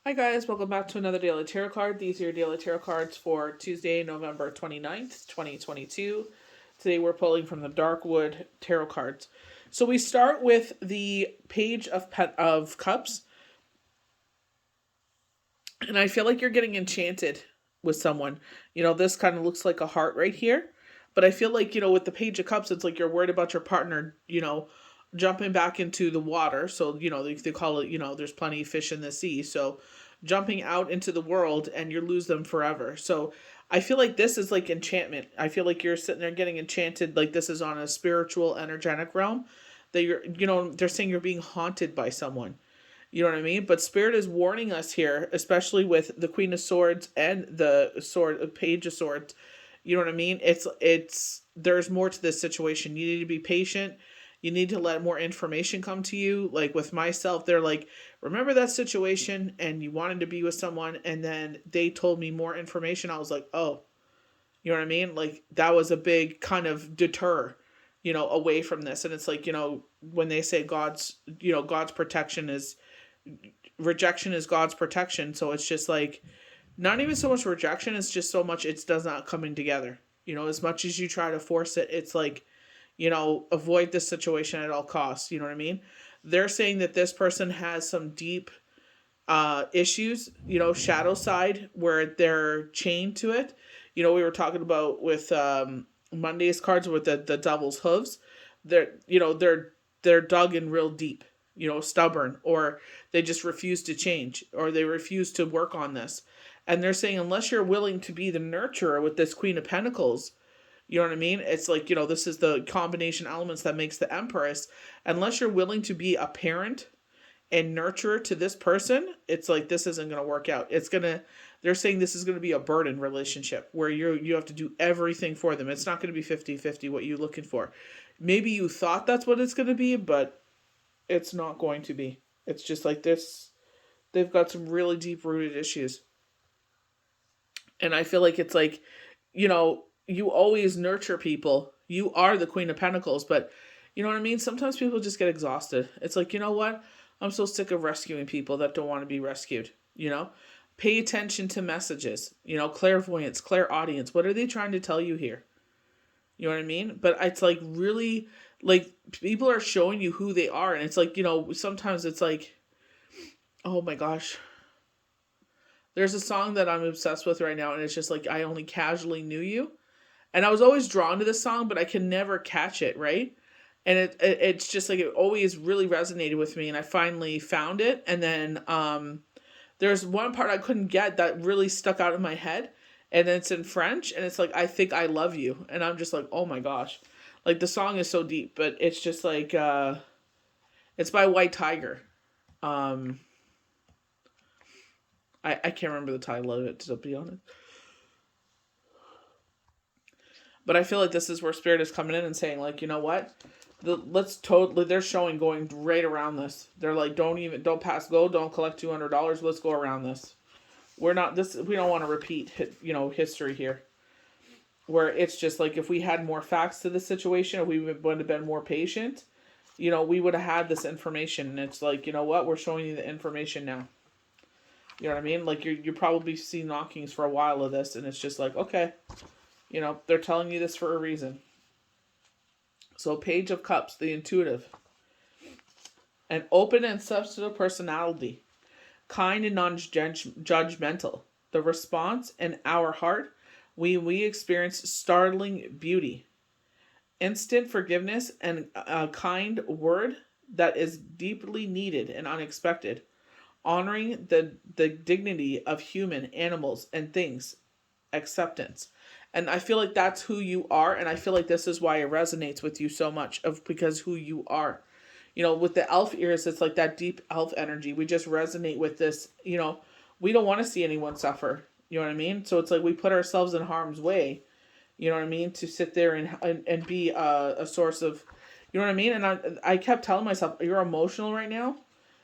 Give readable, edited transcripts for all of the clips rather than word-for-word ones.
Hi guys, welcome back to another Daily Tarot card. These are your Daily Tarot cards for Tuesday, November 29th, 2022. Today we're pulling from the Darkwood Tarot cards. So we start with the Page of Cups, and I feel like you're getting enchanted with someone. This kind of looks like a heart right here, but I feel like, with the Page of Cups, it's like you're worried about your partner, jumping back into the water. So, they call it, there's plenty of fish in the sea. So jumping out into the world and you lose them forever. So I feel like this is like enchantment. I feel like you're sitting there getting enchanted. Like this is on a spiritual, energetic realm that they're saying you're being haunted by someone. You know what I mean? But Spirit is warning us here, especially with the Queen of Swords and the Page of Swords. You know what I mean? It's there's more to this situation. You need to be patient. You need to let more information come to you. Like with myself, they're like, remember that situation and you wanted to be with someone and then they told me more information. I was like, oh, you know what I mean? Like that was a big kind of deter, away from this. And it's like, when they say God's protection is rejection is God's protection. So it's just like not even so much rejection, it's just so much it does not coming together. As much as you try to force it, it's like, avoid this situation at all costs. You know what I mean? They're saying that this person has some deep issues, shadow side where they're chained to it. We were talking about with Monday's cards with the devil's hooves. They're dug in real deep, stubborn, or they just refuse to change, or they refuse to work on this. And they're saying unless you're willing to be the nurturer with this Queen of Pentacles, you know what I mean? It's like, this is the combination elements that makes the Empress. Unless you're willing to be a parent and nurturer to this person, it's like this isn't going to work out. They're saying this is going to be a burden relationship where you have to do everything for them. It's not going to be 50-50 what you're looking for. Maybe you thought that's what it's going to be, but it's not going to be. It's just like this. They've got some really deep rooted issues. And I feel like it's like, you always nurture people. You are the Queen of Pentacles, but you know what I mean? Sometimes people just get exhausted. It's like, you know what? I'm so sick of rescuing people that don't want to be rescued, Pay attention to messages, clairvoyance, clairaudience. What are they trying to tell you here? You know what I mean? But it's like really, like people are showing you who they are. And it's like, sometimes it's like, oh my gosh. There's a song that I'm obsessed with right now. And it's just like, I only casually knew you. And I was always drawn to this song, but I can never catch it, right? And it's just like it always really resonated with me, and I finally found it. And then there's one part I couldn't get that really stuck out in my head, and it's in French, and it's like I think I love you, and I'm just like, oh my gosh, like the song is so deep, but it's just like it's by White Tiger. Um, I can't remember the title of it, to be honest. But I feel like this is where Spirit is coming in and saying, like, you know what? Let's totally. They're showing going right around this. They're like, don't pass go, don't collect $200. Let's go around this. We're not this. We don't want to repeat, history here. Where it's just like if we had more facts to the situation, if we would have been more patient, we would have had this information. And it's like, you know what? We're showing you the information now. You know what I mean? Like you probably see knockings for a while of this, and it's just like, okay, they're telling you this for a reason. So Page of Cups, the intuitive. An open and sensitive personality. Kind and non-judgmental. The response in our heart, we experience startling beauty. Instant forgiveness and a kind word that is deeply needed and unexpected. Honoring the dignity of human, animals, and things. Acceptance. And I feel like that's who you are, and I feel like this is why it resonates with you so much of because who you are. With the elf ears, it's like that deep elf energy. We just resonate with this, we don't want to see anyone suffer. You know what I mean? So it's like we put ourselves in harm's way, you know what I mean, to sit there and be a source of, you know what I mean? And I kept telling myself, you're emotional right now.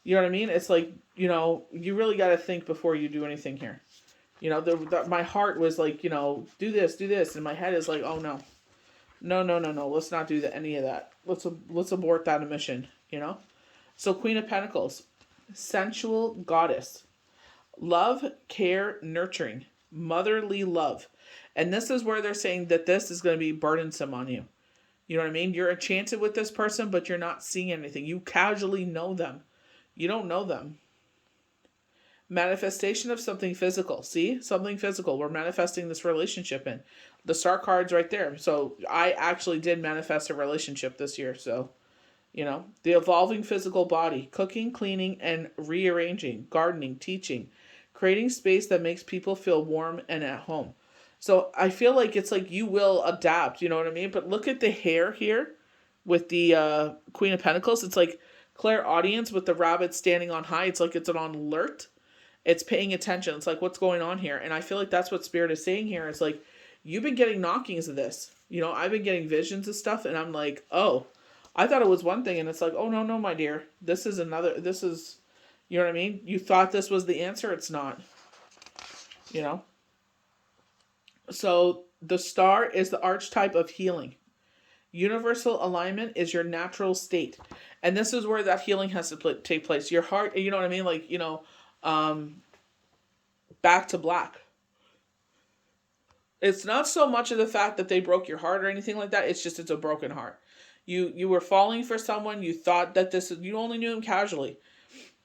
You know what I mean? It's like, you really got to think before you do anything here. My heart was like, do this. And my head is like, oh no. No. Let's not do any of that. Let's abort that mission, So Queen of Pentacles, sensual goddess. Love, care, nurturing, motherly love. And this is where they're saying that this is going to be burdensome on you. You know what I mean? You're enchanted with this person, but you're not seeing anything. You casually know them. You don't know them. Manifestation of something physical. See? Something physical. We're manifesting this relationship in. The star card's right there. So I actually did manifest a relationship this year. So, the evolving physical body. Cooking, cleaning, and rearranging. Gardening, teaching. Creating space that makes people feel warm and at home. So I feel like it's like you will adapt. You know what I mean? But look at the hair here with the Queen of Pentacles. It's like clairaudience with the rabbit standing on high. It's like it's on alert. It's paying attention. It's like, what's going on here? And I feel like that's what Spirit is saying here. It's like, you've been getting knockings of this. I've been getting visions of stuff, and I'm like, oh, I thought it was one thing, and it's like, oh, no, my dear. This is another, you know what I mean? You thought this was the answer. It's not, So the star is the archetype of healing. Universal alignment is your natural state. And this is where that healing has to take place. Your heart, you know what I mean? Like, back to black. It's not so much of the fact that they broke your heart or anything like that. It's just, it's a broken heart. You were falling for someone. You thought that you only knew him casually.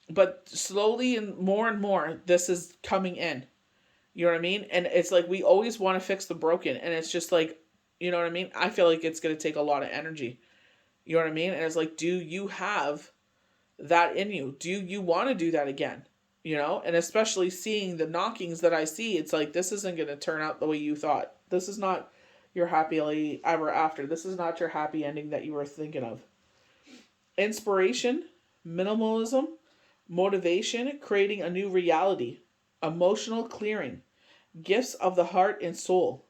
But slowly and more, this is coming in. You know what I mean? And it's like, we always want to fix the broken. And it's just like, you know what I mean? I feel like it's going to take a lot of energy. You know what I mean? And it's like, do you have that in you? Do you want to do that again? And especially seeing the knockings that I see, it's like, this isn't going to turn out the way you thought. This is not your happily ever after. This is not your happy ending that you were thinking of. Inspiration, minimalism, motivation, creating a new reality, emotional clearing, gifts of the heart and soul,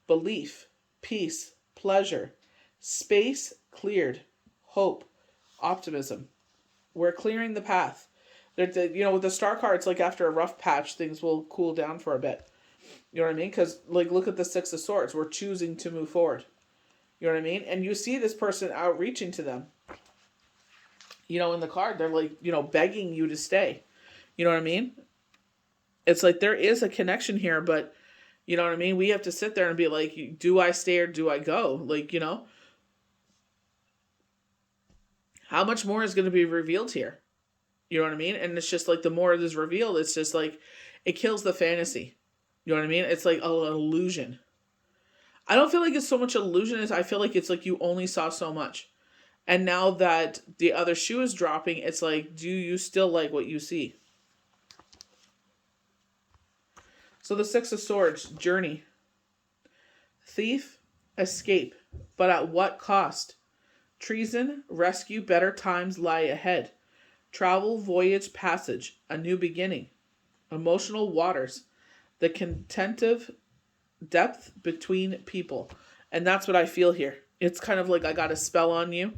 belief, peace, pleasure, space cleared, hope, optimism. We're clearing the path. With the star cards, like after a rough patch, things will cool down for a bit. You know what I mean? Because, like, look at the Six of Swords. We're choosing to move forward. You know what I mean? And you see this person outreaching to them. In the card, they're like, begging you to stay. You know what I mean? It's like there is a connection here, but, you know what I mean? We have to sit there and be like, do I stay or do I go? Like, how much more is going to be revealed here? You know what I mean? And it's just like, the more it is revealed, it's just like, it kills the fantasy. You know what I mean? It's like an illusion. I don't feel like it's so much illusion as I feel like it's like you only saw so much. And now that the other shoe is dropping, it's like, do you still like what you see? So the Six of Swords, journey. Thief, escape. But at what cost? Treason, rescue, better times lie ahead. Travel, voyage, passage, a new beginning. Emotional waters, the contentive depth between people. And that's what I feel here. It's kind of like I got a spell on you.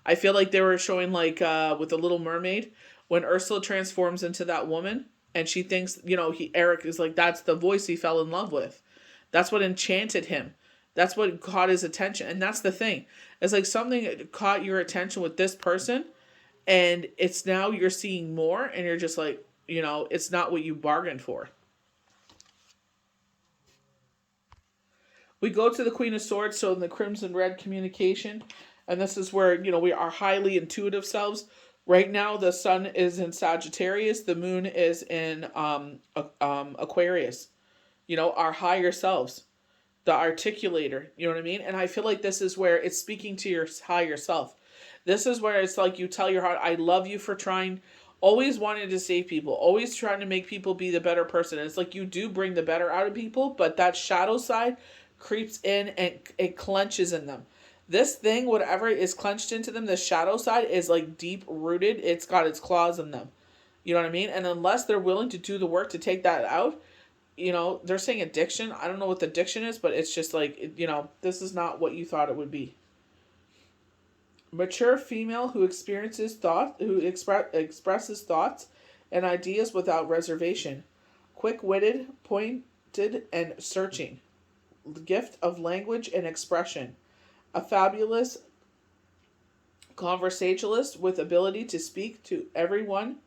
I feel like they were showing like with the Little Mermaid, when Ursula transforms into that woman and she thinks, Eric is like, that's the voice he fell in love with. That's what enchanted him. That's what caught his attention. And that's the thing. It's like something caught your attention with this person, and it's now you're seeing more, and you're just like, it's not what you bargained for. We go to the Queen of Swords, so in the Crimson Red communication, and this is where, we are highly intuitive selves. Right now, the sun is in Sagittarius, the moon is in Aquarius. Our higher selves, the articulator, you know what I mean? And I feel like this is where it's speaking to your higher self. This is where it's like you tell your heart, I love you for trying, always wanting to save people, always trying to make people be the better person. And it's like you do bring the better out of people, but that shadow side creeps in and it clenches in them. This thing, whatever is clenched into them, the shadow side is like deep rooted. It's got its claws in them. You know what I mean? And unless they're willing to do the work to take that out, they're saying addiction. I don't know what the addiction is, but it's just like, this is not what you thought it would be. Mature female who experiences thought, who expresses thoughts and ideas without reservation. Quick-witted, pointed, and searching. The gift of language and expression. A fabulous conversationalist with ability to speak to everyone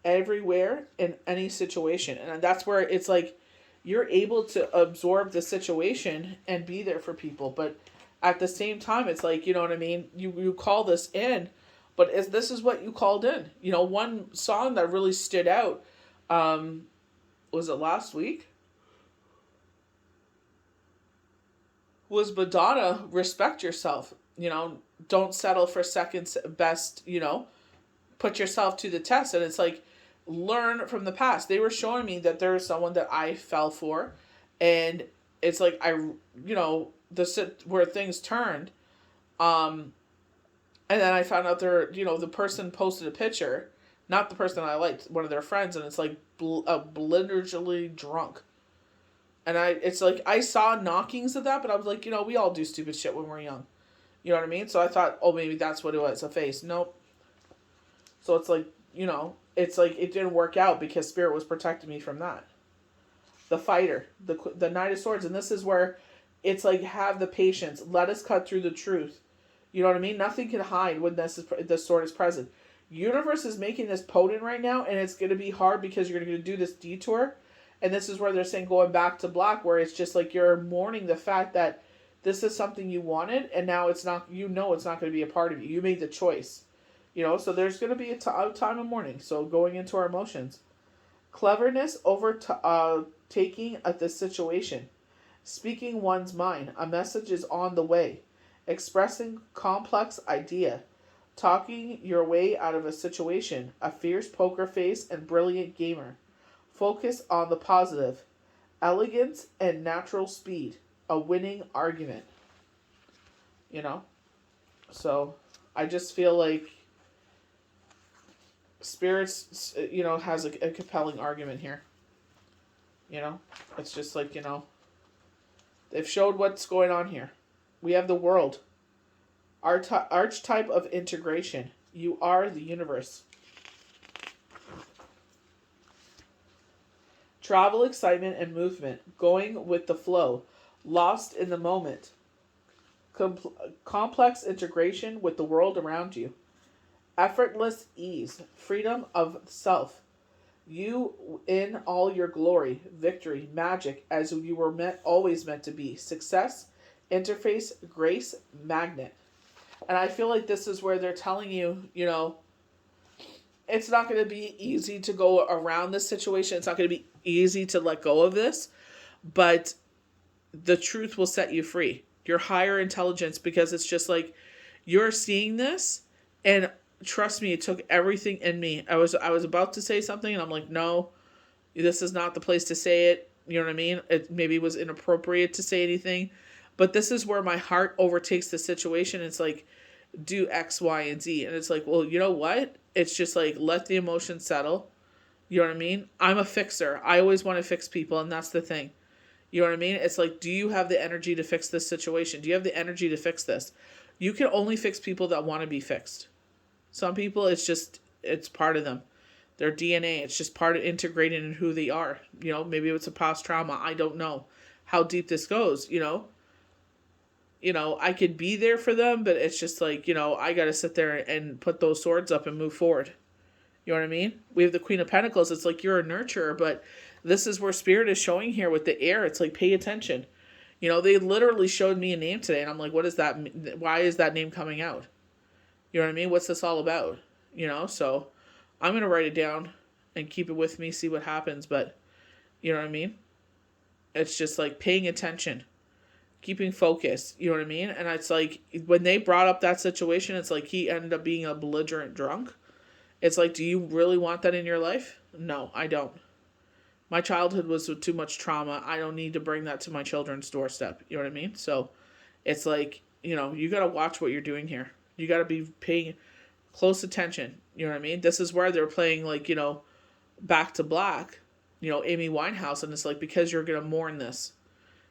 everywhere in any situation. And that's where it's like you're able to absorb the situation and be there for people. But at the same time, it's like, you know what I mean? You call this in, but this is what you called in. You know, one song that really stood out, was it last week? Was Madonna, Respect Yourself. You know, don't settle for second best, put yourself to the test. And it's like, learn from the past. They were showing me that there is someone that I fell for, and it's like where things turned, and then I found out the person posted a picture, not the person I liked, one of their friends, and it's like belligerently drunk. And it's like I saw knockings of that, but I was like, we all do stupid shit when we're young. You know what I mean? So I thought, oh, maybe that's what it was, a face. Nope. So it's like, it's like it didn't work out because Spirit was protecting me from that. The fighter, the Knight of Swords, and this is where it's like, have the patience. Let us cut through the truth. You know what I mean? Nothing can hide when the sword is present. Universe is making this potent right now, and it's going to be hard because you're going to do this detour. And this is where they're saying going back to black, where it's just like you're mourning the fact that this is something you wanted, and now it's not. It's not going to be a part of you. You made the choice. So there's going to be a time of mourning. So going into our emotions. Cleverness over taking the situation. Speaking one's mind. A message is on the way. Expressing complex idea. Talking your way out of a situation. A fierce poker face and brilliant gamer. Focus on the positive. Elegance and natural speed. A winning argument. So I just feel like Spirits, has a compelling argument here. It's just like, they've showed what's going on here. We have the world. Archetype of integration. You are the universe. Travel, excitement, and movement. Going with the flow. Lost in the moment. Complex integration with the world around you. Effortless ease, freedom of self. You in all your glory, victory, magic, as you were always meant to be. Success, interface, grace, magnet. And I feel like this is where they're telling you, it's not going to be easy to go around this situation. It's not going to be easy to let go of this, but the truth will set you free. Your higher intelligence, because it's just like you're seeing this, and trust me, it took everything in me. I was about to say something, and I'm like, no, this is not the place to say it. You know what I mean? It maybe was inappropriate to say anything, but this is where my heart overtakes the situation. It's like, do X, Y, and Z, and it's like, well, you know what? It's just like, let the emotions settle. You know what I mean? I'm a fixer. I always want to fix people, and that's the thing. You know what I mean? It's like, do you have the energy to fix this situation? Do you have the energy to fix this? You can only fix people that want to be fixed. Some people, it's part of them. Their DNA, it's just part of integrating in who they are. Maybe it's a past trauma. I don't know how deep this goes, I could be there for them, but it's just like, I got to sit there and put those swords up and move forward. You know what I mean? We have the Queen of Pentacles. It's like you're a nurturer, but this is where Spirit is showing here with the air. It's like, pay attention. They literally showed me a name today, and I'm like, what is that? Why is that name coming out? You know what I mean? What's this all about? So I'm going to write it down and keep it with me, see what happens. But you know what I mean? It's just like paying attention, keeping focus. You know what I mean? And it's like when they brought up that situation, it's like he ended up being a belligerent drunk. It's like, do you really want that in your life? No, I don't. My childhood was with too much trauma. I don't need to bring that to my children's doorstep. You know what I mean? So it's like, you got to watch what you're doing here. You got to be paying close attention. You know what I mean? This is where they're playing like, Back to Black, Amy Winehouse. And it's like, because you're going to mourn this.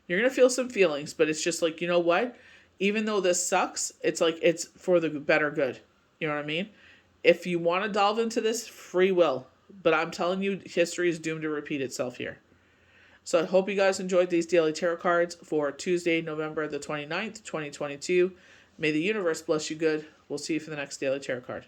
You're going to feel some feelings, but it's just like, you know what? Even though this sucks, it's like, it's for the better good. You know what I mean? If you want to delve into this, free will. But I'm telling you, history is doomed to repeat itself here. So I hope you guys enjoyed these daily tarot cards for Tuesday, November the 29th, 2022. May the universe bless you good. We'll see you for the next daily tarot card.